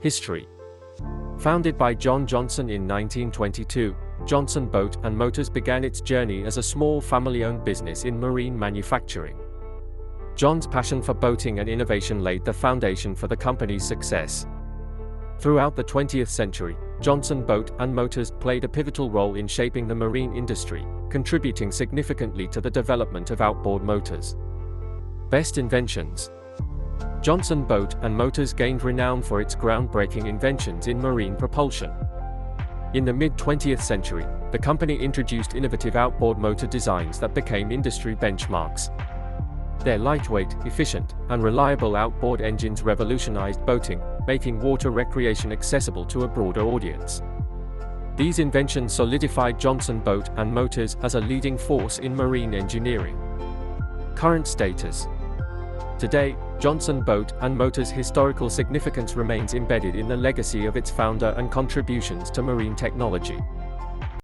History. Founded by John Johnson in 1922, Johnson Boat and Motors began its journey as a small family-owned business in marine manufacturing. John's passion for boating and innovation laid the foundation for the company's success. Throughout the 20th century, Johnson Boat and Motors played a pivotal role in shaping the marine industry, contributing significantly to the development of outboard motors. Best inventions. Johnson Boat and Motors gained renown for its groundbreaking inventions in marine propulsion. In the mid-20th century, the company introduced innovative outboard motor designs that became industry benchmarks. Their lightweight, efficient, and reliable outboard engines revolutionized boating, making water recreation accessible to a broader audience. These inventions solidified Johnson Boat and Motors as a leading force in marine engineering. Current status. Today, Johnson Boat and Motors' historical significance remains embedded in the legacy of its founder and contributions to marine technology.